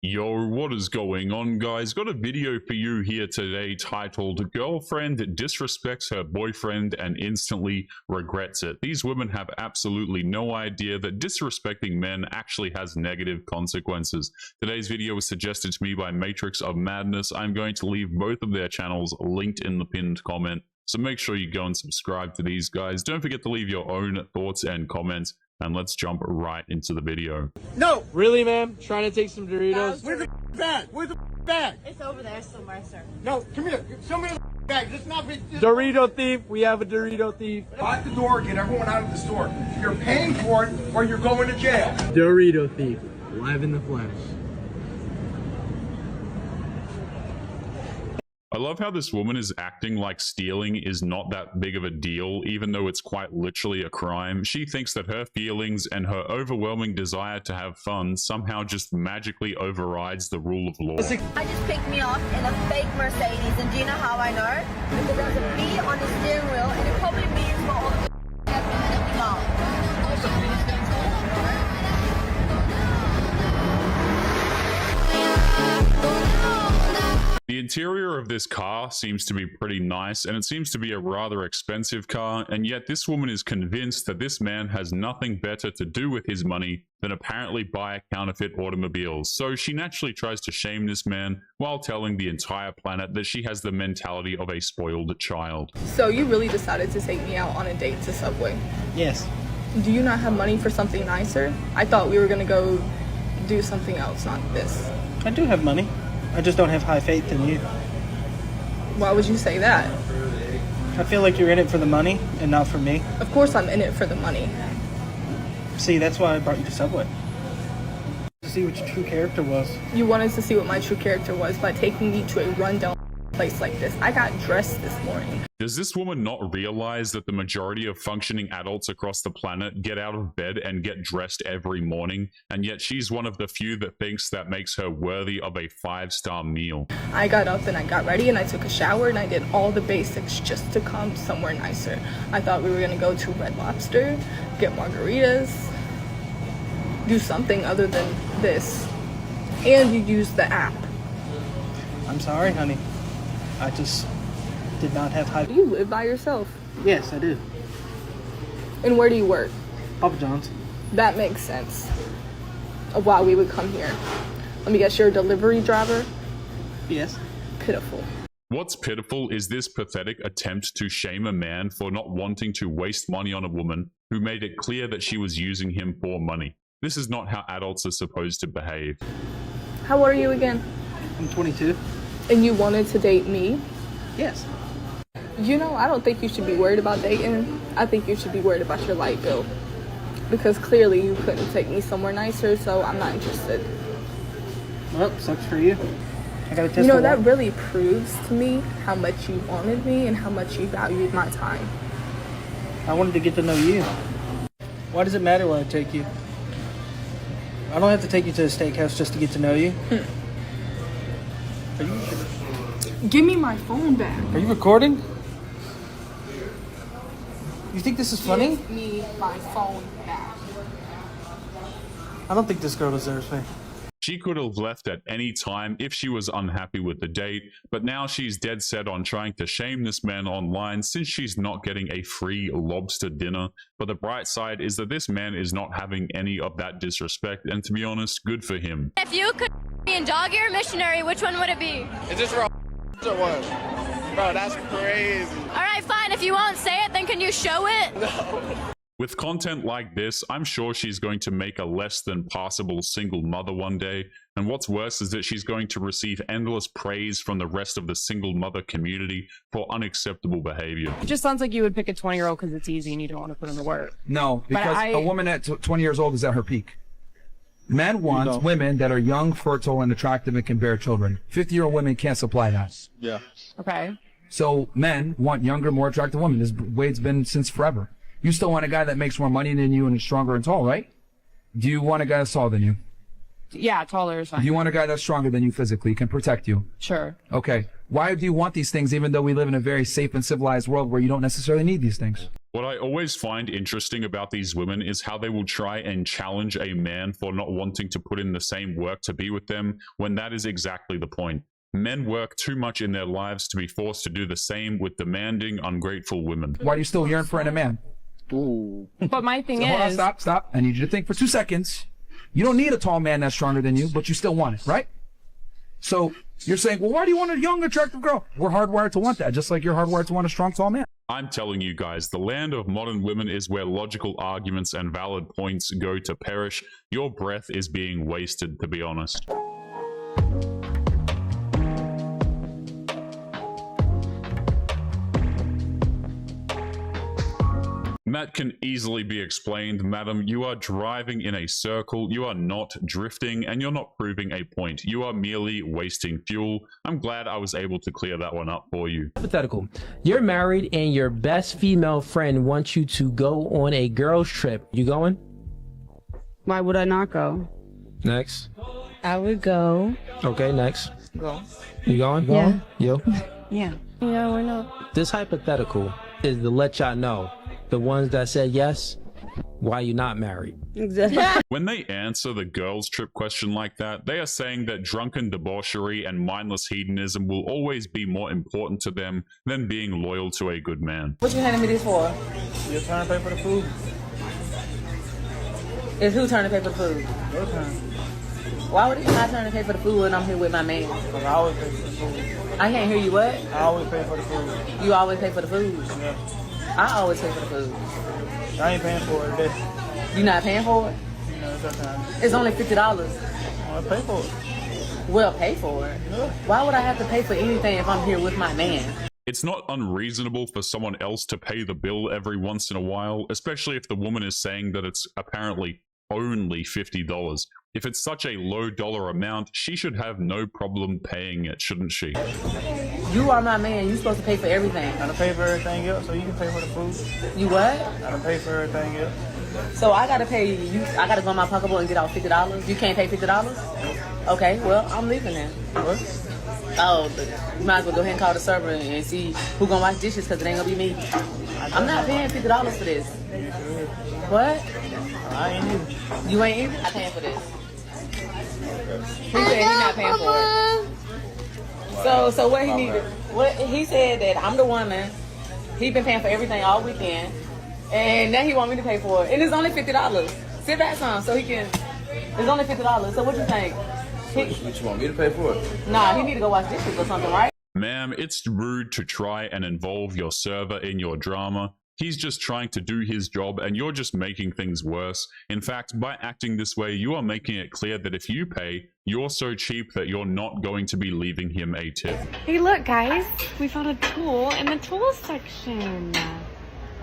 Yo, what is going on, guys? Got a video for you here today titled Girlfriend Disrespects Her Boyfriend and Instantly Regrets It. These women have absolutely no idea that disrespecting men actually has negative consequences. Today's video was suggested to me by Matrix of Madness. I'm going to leave both of their channels linked in the pinned comment, so make sure you go and subscribe to these guys. Don't forget to leave your own thoughts and comments. And let's jump right into the video. No! Really, ma'am? Trying to take some Doritos? Where's the bag? Where's the bag? It's over there somewhere, sir. No, come here. Show me the bag. This is not this Dorito thief. We have a Dorito thief. Lock the door. Get everyone out of the store. You're paying for it or you're going to jail. Dorito thief. Live in the flesh. I love how this woman is acting like stealing is not that big of a deal, even though it's quite literally a crime. She thinks that her feelings and her overwhelming desire to have fun somehow just magically overrides the rule of law. I just picked me up in a fake Mercedes, and do you know how I know? Because there's a B on the steering wheel, and it probably means for all the The interior of this car seems to be pretty nice, and it seems to be a rather expensive car, and yet this woman is convinced that this man has nothing better to do with his money than apparently buy counterfeit automobiles. So she naturally tries to shame this man while telling the entire planet that she has the mentality of a spoiled child. So you really decided to take me out on a date to Subway? Yes. Do you not have money for something nicer? I thought we were gonna go do something else, not this. I do have money. I just don't have high faith in you. Why would you say that? I feel like you're in it for the money and not for me. Of course I'm in it for the money. See, that's why I brought you to Subway. To see what your true character was. You wanted to see what my true character was by taking me to a rundown place like this. I got dressed this morning. Does this woman not realize that the majority of functioning adults across the planet get out of bed and get dressed every morning, and yet she's one of the few that thinks that makes her worthy of a 5-star meal? I got up and I got ready and I took a shower and I did all the basics just to come somewhere nicer. I thought we were gonna go to Red Lobster, get margaritas, do something other than this. And you used the app. I'm sorry, honey. I just did not have high... Do you live by yourself? Yes, I do. And where do you work? Papa John's. That makes sense of why we would come here. Let me guess, you're a delivery driver? Yes. Pitiful. What's pitiful is this pathetic attempt to shame a man for not wanting to waste money on a woman who made it clear that she was using him for money. This is not how adults are supposed to behave. How old are you again? I'm 22. And you wanted to date me? Yes. You know, I don't think you should be worried about dating. I think you should be worried about your light bill. Because clearly you couldn't take me somewhere nicer, so I'm not interested. Well, sucks for you. I gotta test You know, the that water. really proves to me how much you wanted me and how much you valued my time. I wanted to get to know you. Why does it matter where I take you? I don't have to take you to a steakhouse just to get to know you. Are you sure? Give me my phone back. Are you recording? You think this is funny? Give me my phone back. I don't think this girl deserves me. She could have left at any time if she was unhappy with the date, but now she's dead set on trying to shame this man online since she's not getting a free lobster dinner. But the bright side is that this man is not having any of that disrespect, and to be honest, good for him. If you could be in doggy or missionary, which one would it be? Is this real or what? Bro, that's crazy. All right, fine. If you won't say it, then can you show it? No. With content like this, I'm sure she's going to make a less than passable single mother one day, and what's worse is that she's going to receive endless praise from the rest of the single mother community for unacceptable behavior. It just sounds like you would pick a 20-year-old because it's easy and you don't want to put in the work. No, because a woman at 20 years old is at her peak. Men want women that are young, fertile, and attractive and can bear children. 50-year-old women can't supply that. Yeah. Okay. So men want younger, more attractive women. This is the way it's been since forever. You still want a guy that makes more money than you and is stronger and tall, right? Do you want a guy that's taller than you? Yeah, taller is fine. Do you want a guy that's stronger than you physically, can protect you? Sure. Okay. Why do you want these things even though we live in a very safe and civilized world where you don't necessarily need these things? What I always find interesting about these women is how they will try and challenge a man for not wanting to put in the same work to be with them, when that is exactly the point. Men work too much in their lives to be forced to do the same with demanding, ungrateful women. Why do you still yearn for a man? Ooh. But my thing Hold on, is... stop. I need you to think for 2 seconds. You don't need a tall man that's stronger than you, but you still want it, right? So you're saying, well, why do you want a young, attractive girl? We're hardwired to want that, just like you're hardwired to want a strong, tall man. I'm telling you guys, the land of modern women is where logical arguments and valid points go to perish. Your breath is being wasted, to be honest. That can easily be explained, madam. You are driving in a circle, you are not drifting, and you're not proving a point. You are merely wasting fuel. I'm glad I was able to clear that one up for you. Hypothetical. You're married and your best female friend wants you to go on a girls trip. You going? Why would I not go? Next. I would go. Okay, next. Go. You going? Yeah. You? Yeah. Yeah, why not? This hypothetical is to let y'all know, the ones that said yes, why you not married? Exactly. When they answer the girls trip question like that, they are saying that drunken debauchery and mindless hedonism will always be more important to them than being loyal to a good man. What you handing me this for? Your turn to pay for the food. It's who turn to pay for the food? Your turn. Why would it be my turn to pay for the food when I'm here with my man? Because I always pay for the food. I can't hear you, what? I always pay for the food. You always pay for the food? Yeah. I always pay for the food. I ain't paying for it today. You not paying for it? No, it's your time. It's only $50. Well, pay for it. Well, pay for it? Yeah. Why would I have to pay for anything if I'm here with my man? It's not unreasonable for someone else to pay the bill every once in a while, especially if the woman is saying that it's apparently only $50. If it's such a low dollar amount, she should have no problem paying it, shouldn't she? You are my man. You're supposed to pay for everything. I gotta pay for everything else so you can pay for the food. You what? I gotta pay for everything else. So I gotta pay you. I gotta go in my pocketbook and get out $50. You can't pay $50? Okay, well, I'm leaving then. What? Oh, you might as well go ahead and call the server and see who gonna wash dishes because it ain't gonna be me. I'm not paying $50 for this. What? I ain't either. You ain't either? I'm paying for this. He said he's not paying for it. So what he needed? What he said that I'm the woman. He been paying for everything all weekend, and now he want me to pay for it. And it's only $50. Sit back some so he can. It's only $50. So what you think? What you want me to pay for it? Nah, he need to go wash dishes or something, right? Ma'am, it's rude to try and involve your server in your drama. He's just trying to do his job and you're just making things worse. In fact, by acting this way, you are making it clear that if you pay, you're so cheap that you're not going to be leaving him a tip. Hey, look, guys. We found a tool in the tools section.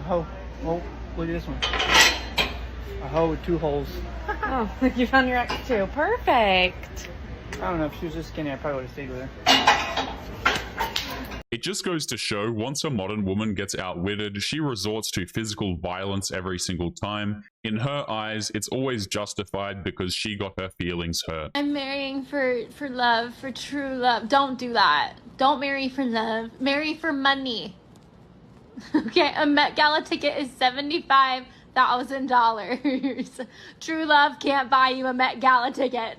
Oh, look at this one. A hoe with 2 holes. Oh, you found your ex too. Perfect. I don't know, if she was just skinny, I probably would have stayed with her. It just goes to show, once a modern woman gets outwitted, she resorts to physical violence every single time. In her eyes, it's always justified because she got her feelings hurt. I'm marrying for love, for true love. Don't do that. Don't marry for love. Marry for money. Okay, a Met Gala ticket is $75,000. True love can't buy you a Met Gala ticket.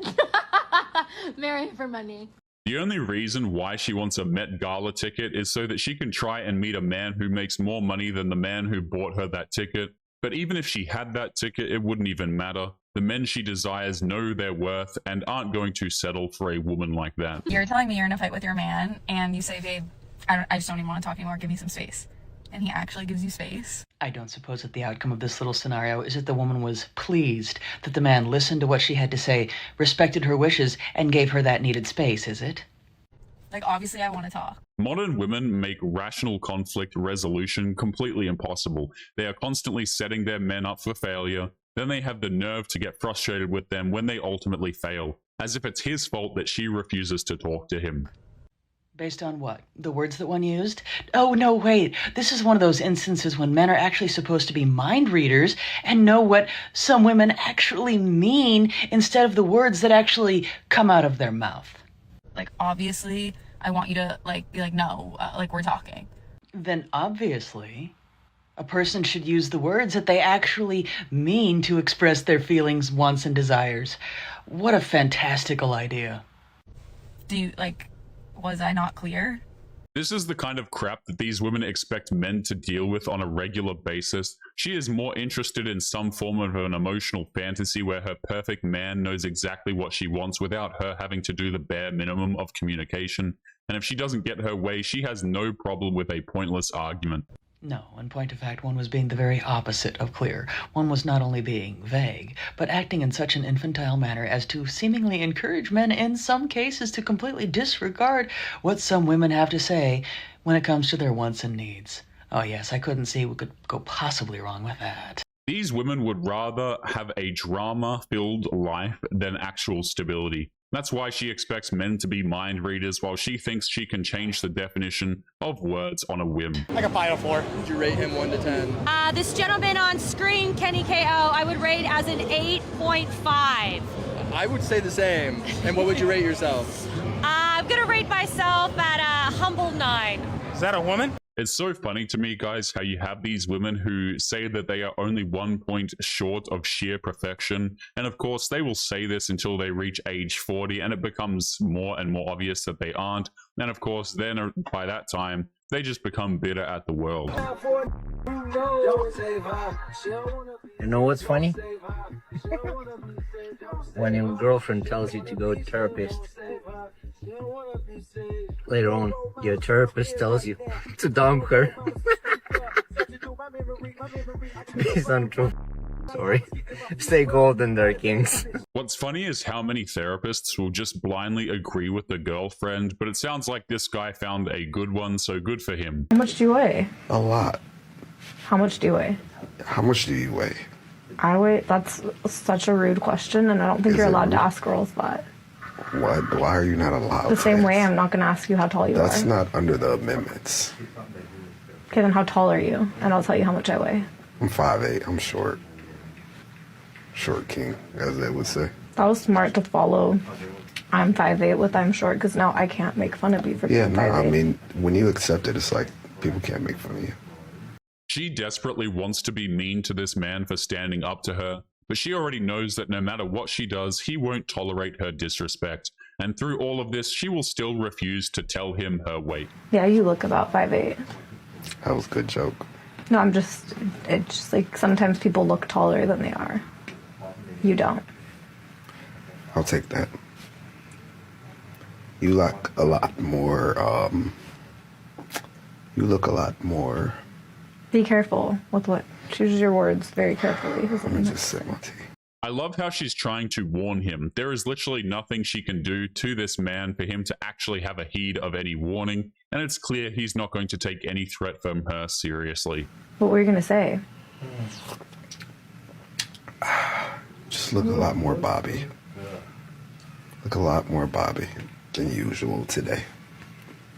Marry for money. The only reason why she wants a Met Gala ticket is so that she can try and meet a man who makes more money than the man who bought her that ticket. But even if she had that ticket, it wouldn't even matter. The men she desires know their worth and aren't going to settle for a woman like that. You're telling me you're in a fight with your man and you say, babe, I just don't even want to talk anymore, give me some space. And he actually gives you space. I don't suppose that the outcome of this little scenario is that the woman was pleased that the man listened to what she had to say, respected her wishes, and gave her that needed space, is it? Like, obviously I want to talk. Modern women make rational conflict resolution completely impossible. They are constantly setting their men up for failure. Then they have the nerve to get frustrated with them when they ultimately fail, as if it's his fault that she refuses to talk to him. Based on what? The words that one used? Oh, no, wait. This is one of those instances when men are actually supposed to be mind readers and know what some women actually mean instead of the words that actually come out of their mouth. Like, obviously, I want you to, like, be like, no, like, we're talking. Then obviously, A person should use the words that they actually mean to express their feelings, wants, and desires. What a fantastical idea. Do you, was I not clear? This is the kind of crap that these women expect men to deal with on a regular basis. She is more interested in some form of an emotional fantasy where her perfect man knows exactly what she wants without her having to do the bare minimum of communication. And if she doesn't get her way, she has no problem with a pointless argument. No, in point of fact, one was being the very opposite of clear. One was not only being vague, but acting in such an infantile manner as to seemingly encourage men in some cases to completely disregard what some women have to say when it comes to their wants and needs. Oh yes, I couldn't see what could go possibly wrong with that. These women would rather have a drama-filled life than actual stability. That's why she expects men to be mind readers while she thinks she can change the definition of words on a whim. Like a 5 out of 4. Would you rate him 1 to 10? This gentleman on screen, Kenny KO, I would rate as an 8.5. I would say the same. And what would you rate yourself? I'm gonna rate myself at a humble 9. Is that a woman? It's so funny to me, guys, how you have these women who say that they are only 1 point short of sheer perfection. And of course, they will say this until they reach age 40, and it becomes more and more obvious that they aren't. And of course, then by that time, they just become bitter at the world. You know what's funny? When your girlfriend tells you to go to therapist, later on, your therapist tells you to dump her. Based on true story. Stay golden there, kings. What's funny is how many therapists will just blindly agree with the girlfriend, but it sounds like this guy found a good one, so good for him. How much do you weigh? A lot. How much do you weigh? How much do you weigh? I weigh, that's such a rude question, and I don't think you're allowed to ask girls that. What? Why are you not allowed? The same way I'm not going to ask you how tall you are. That's not under the amendments. Okay, then how tall are you? And I'll tell you how much I weigh. I'm 5'8". I'm short. Short king, as they would say. That was smart to follow. I'm 5'8" with I'm short, because now I can't make fun of you for being 5'8". I mean, when you accept it, it's like people can't make fun of you. She desperately wants to be mean to this man for standing up to her, but she already knows that no matter what she does, he won't tolerate her disrespect. And through all of this, she will still refuse to tell him her weight. Yeah, you look about 5'8". That was a good joke. No, it's just like sometimes people look taller than they are. You don't. I'll take that. You look a lot more, you look a lot more. Be careful with what, choose your words very carefully. Let me just sip my tea. I love how she's trying to warn him. There is literally nothing she can do to this man for him to actually have a heed of any warning, and it's clear he's not going to take any threat from her seriously. What were you going to say? Just look a lot more Bobby. Look a lot more Bobby than usual today.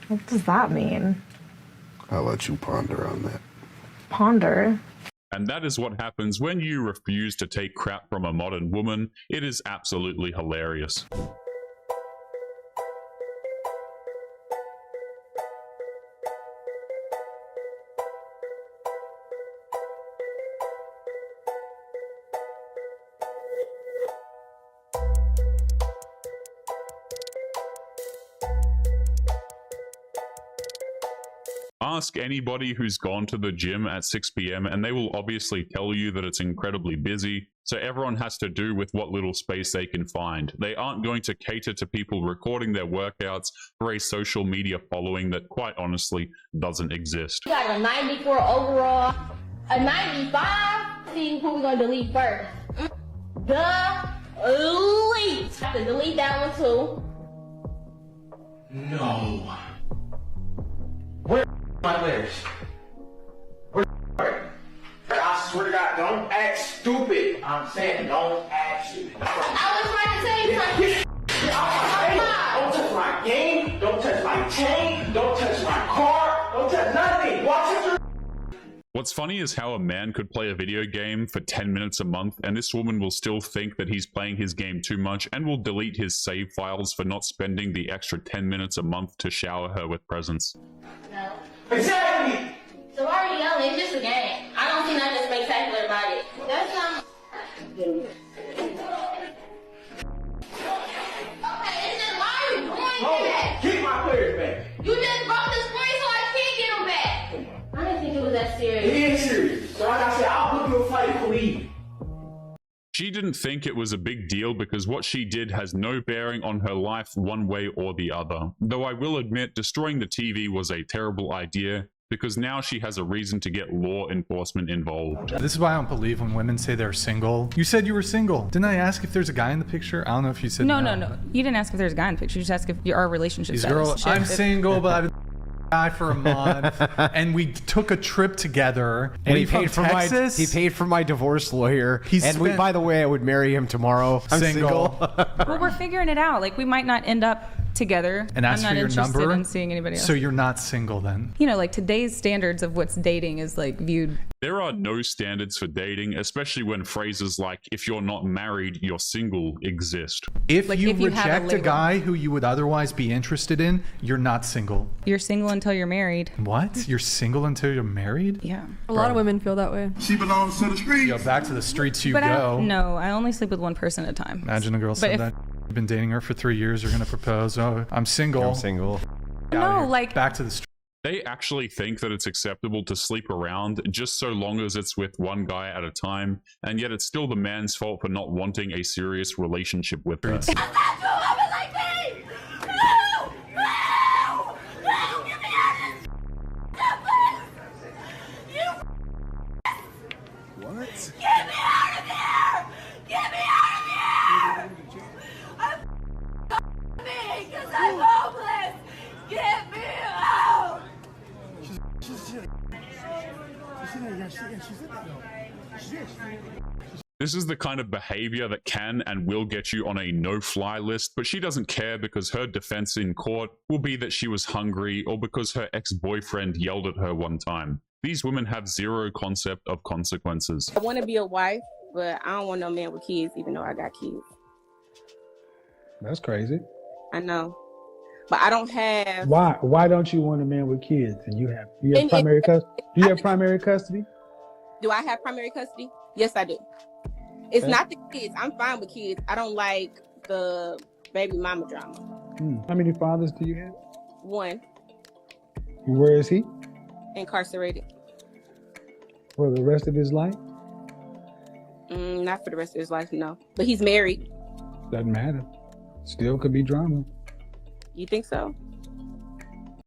What does that mean? I'll let you ponder on that. Ponder? And that is what happens when you refuse to take crap from a modern woman. It is absolutely hilarious. Ask anybody who's gone to the gym at 6 p.m. and they will obviously tell you that it's incredibly busy, so everyone has to do with what little space they can find. They aren't going to cater to people recording their workouts for a social media following that quite honestly doesn't exist. We got a 94 overall, a 95. See who we're going to delete first. Delete. Have to delete that one too. No. Where my letters? Where I swear to God, don't act stupid. I'm saying don't act stupid. I was trying to tell you something. Don't touch my game. Don't touch my chain. Don't touch my car. Don't touch nothing. Watch it. What's funny is how a man could play a video game for 10 minutes a month and this woman will still think that he's playing his game too much and will delete his save files for not spending the extra 10 minutes a month to shower her with presents. No. Exactly. So why are you yelling? It's just a game. ain't nothing spectacular about it. That's not. Keep my players back. You just broke the screen so I can't get them back. I didn't think it was that serious. It is serious. So like I said, I'll put you a fight if you leave. She didn't think it was a big deal because what she did has no bearing on her life one way or the other. Though I will admit destroying the TV was a terrible idea because now she has a reason to get law enforcement involved. This is why I don't believe when women say they're single. You said you were single. Didn't I ask if there's a guy in the picture? I don't know if you said no. No. You didn't ask if there's a guy in the picture. You just asked if our relationship status. I'm single, but I've been guy for a month, and we took a trip together. And he paid for my divorce lawyer. By the way, I would marry him tomorrow. I'm single. Well, we're figuring it out. Like, we might not end up together. And ask I'm not for your interested number. in seeing anybody else. So you're not single then? You know, like today's standards of what's dating is like viewed. There are no standards for dating, especially when phrases like, if you're not married, you're single exist. If you reject a guy who you would otherwise be interested in, you're not single. You're single until you're married. What? You're single until you're married? Yeah. A lot of women feel that way. She belongs to the streets. Yo, back to the streets you But go. no, I only sleep with one person at a time. Imagine a girl said that. You've been dating her for 3 years, you're gonna propose. Oh, I'm single. I'm single. No, like back to the street. They actually think that it's acceptable to sleep around just so long as it's with one guy at a time, and yet it's still the man's fault for not wanting a serious relationship with her. What? Get me out of here! Get me out of here! I'm because I'm homeless! Get me out! This is the kind of behavior that can and will get you on a no-fly list, but she doesn't care because her defense in court will be that she was hungry or because her ex-boyfriend yelled at her one time. These women have zero concept of consequences. I want to be a wife, but I don't want no man with kids, even though I got kids. That's crazy. I know, but I don't have. Why don't you want a man with kids? And you have primary custody? Do you have primary custody? Do I have primary custody? Yes, I do. It's not the kids. I'm fine with kids. I don't like the baby mama drama. How many fathers do you have? One. And where is he? Incarcerated. For the rest of his life? Not for the rest of his life, no. But he's married. Doesn't matter. Still could be drama. You think so?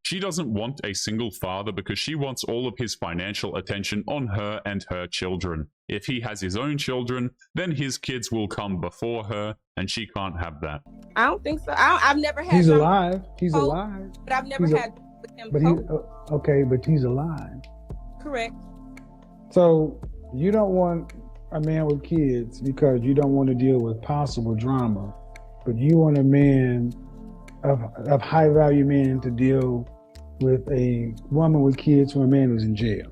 She doesn't want a single father because she wants all of his financial attention on her and her children. If he has his own children, then his kids will come before her, and she can't have that. I don't think so. I've never had. He's alive. He's alive. But I've never had with him. But okay, but he's alive. Correct. So you don't want a man with kids because you don't want to deal with possible drama, but you want a man of high value men to deal with a woman with kids from a man who's in jail.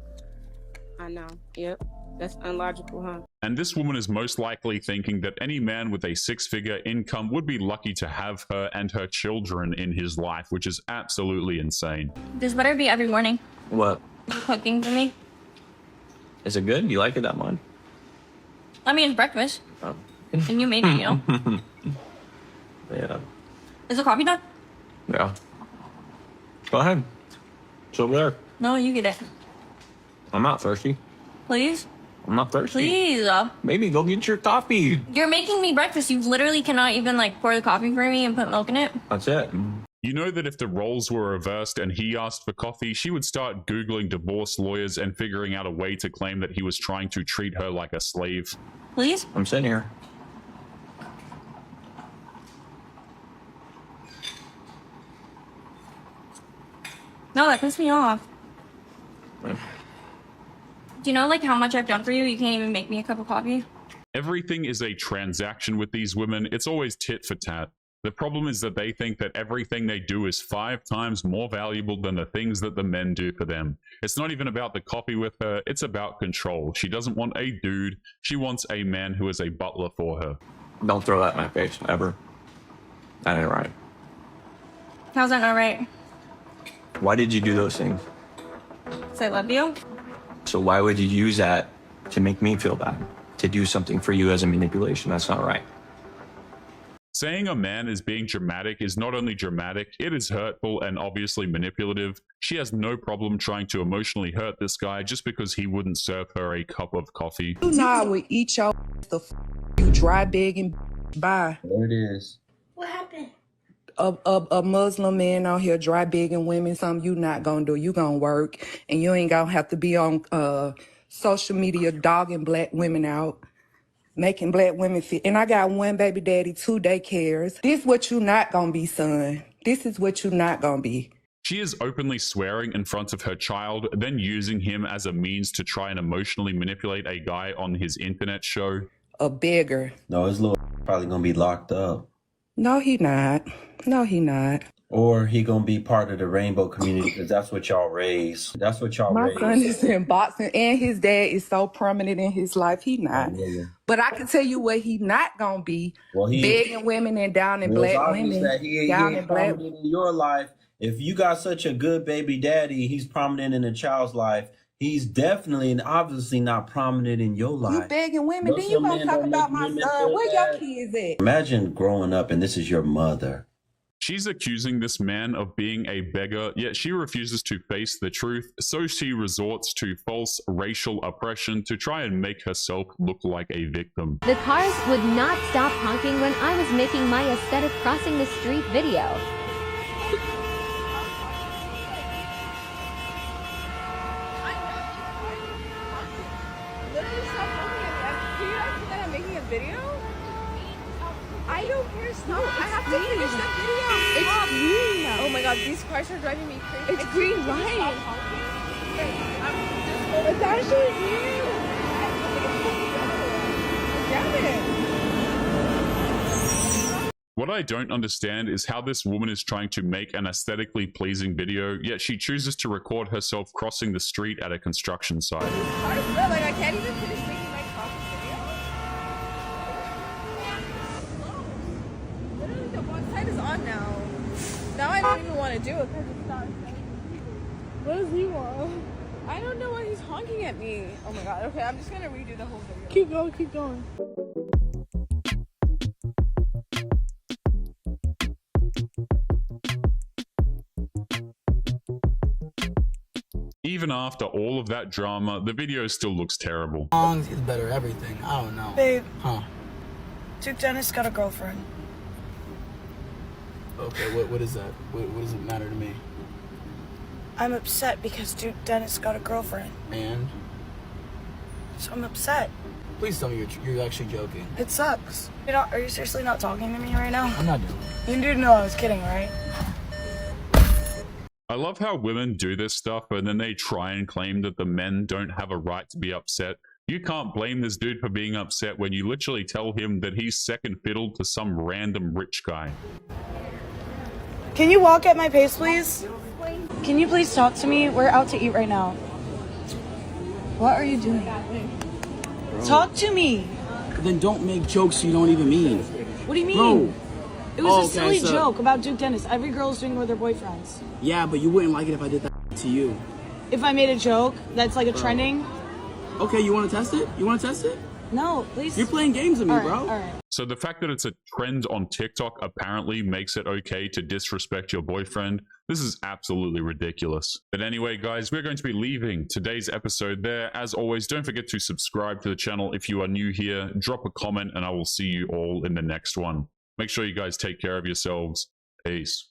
I know. Yep. That's unlogical, huh? And this woman is most likely thinking that any man with a six-figure income would be lucky to have her and her children in his life, which is absolutely insane. This better be every morning. What? You cooking for me? Is it good? You like it that much? I mean, it's breakfast. Oh. And you made it, you know? Yeah. Is the coffee done? Yeah. Go ahead. It's over there. No, you get it. I'm not thirsty. Please? I'm not thirsty. Please. Maybe go get your coffee. You're making me breakfast. You literally cannot even like pour the coffee for me and put milk in it. That's it. You know that if the roles were reversed and he asked for coffee, she would start Googling divorce lawyers and figuring out a way to claim that he was trying to treat her like a slave. Please? I'm sitting here. No, that pissed me off. Do you know like how much I've done for you? You can't even make me a cup of coffee. Everything is a transaction with these women. It's always tit for tat. The problem is that they think that everything they do is 5 times more valuable than the things that the men do for them. It's not even about the coffee with her, it's about control. She doesn't want a dude, she wants a man who is a butler for her. Don't throw that in my face, ever. That ain't right. How's that not right? Why did you do those things? Because I love you. So why would you use that to make me feel bad, to do something for you as a manipulation. That's not right. Saying a man is being dramatic is not only dramatic, it is hurtful and obviously manipulative. She has no problem trying to emotionally hurt this guy just because he wouldn't serve her a cup of coffee. You know I would eat your the you dry begging bye. There it is. What happened? A Muslim man out here dry begging women, something you not gonna do. You gonna work and you ain't gonna have to be on social media dogging black women out, making black women feel. And I got one baby daddy, 2 daycares. This what you not gonna be, son. This is what you not gonna be. She is openly swearing in front of her child, then using him as a means to try and emotionally manipulate a guy on his internet show. A beggar. No, his little probably gonna be locked up. No, he not. No, he not. Or he gonna be part of the rainbow community because that's what y'all raise. That's what y'all raise. My son is in boxing and his dad is so prominent in his life. He not. But I can tell you what he not gonna be. Well, begging women and down in black women. That he ain't prominent in your life. If you got such a good baby daddy, he's prominent in a child's life. He's definitely and obviously not prominent in your life. You begging women, then you gonna talk about my son. Where your kids at? Imagine growing up and this is your mother. She's accusing this man of being a beggar, yet she refuses to face the truth, so she resorts to false racial oppression to try and make herself look like a victim. The cars would not stop honking when I was making my aesthetic crossing the street video. I don't care. No, I have to finish that video. It's green. Oh my god, these cars are driving me crazy. It's green light. It's actually green. Damn it. What I don't understand is how this woman is trying to make an aesthetically pleasing video, yet she chooses to record herself crossing the street at a construction site. Like, I can't even finish making my crossing video. Literally, the one side is on now. Now I don't even want to do it because it's not. What does he want? I don't know why he's honking at me. Oh my god. Okay, I'm just gonna redo the whole video. Keep going, keep going. Even after all of that drama, the video still looks terrible. Songs is better everything. I don't know. Babe. Huh. Duke Dennis got a girlfriend. Okay, what is that? What does it matter to me? I'm upset because Duke Dennis got a girlfriend. And? So I'm upset. Please tell me you're actually joking. It sucks. Are you seriously not talking to me right now? I'm not doing it. You didn't know I was kidding, right? I love how women do this stuff and then they try and claim that the men don't have a right to be upset. You can't blame this dude for being upset when you literally tell him that he's second fiddle to some random rich guy. Can you walk at my pace, please? Can you please talk to me? We're out to eat right now. What are you doing? Bro. Talk to me. Then don't make jokes you don't even mean. What do you mean? Bro. It was a silly joke about Duke Dennis. Every girl is doing it with their boyfriends. Yeah, but you wouldn't like it if I did that to you. If I made a joke that's like a trending. Okay, you want to test it? You want to test it? No, please. You're playing games with me, bro. All right. So the fact that it's a trend on TikTok apparently makes it okay to disrespect your boyfriend. This is absolutely ridiculous. But anyway, guys, we're going to be leaving today's episode there. As always, don't forget to subscribe to the channel if you are new here. Drop a comment and I will see you all in the next one. Make sure you guys take care of yourselves. Peace.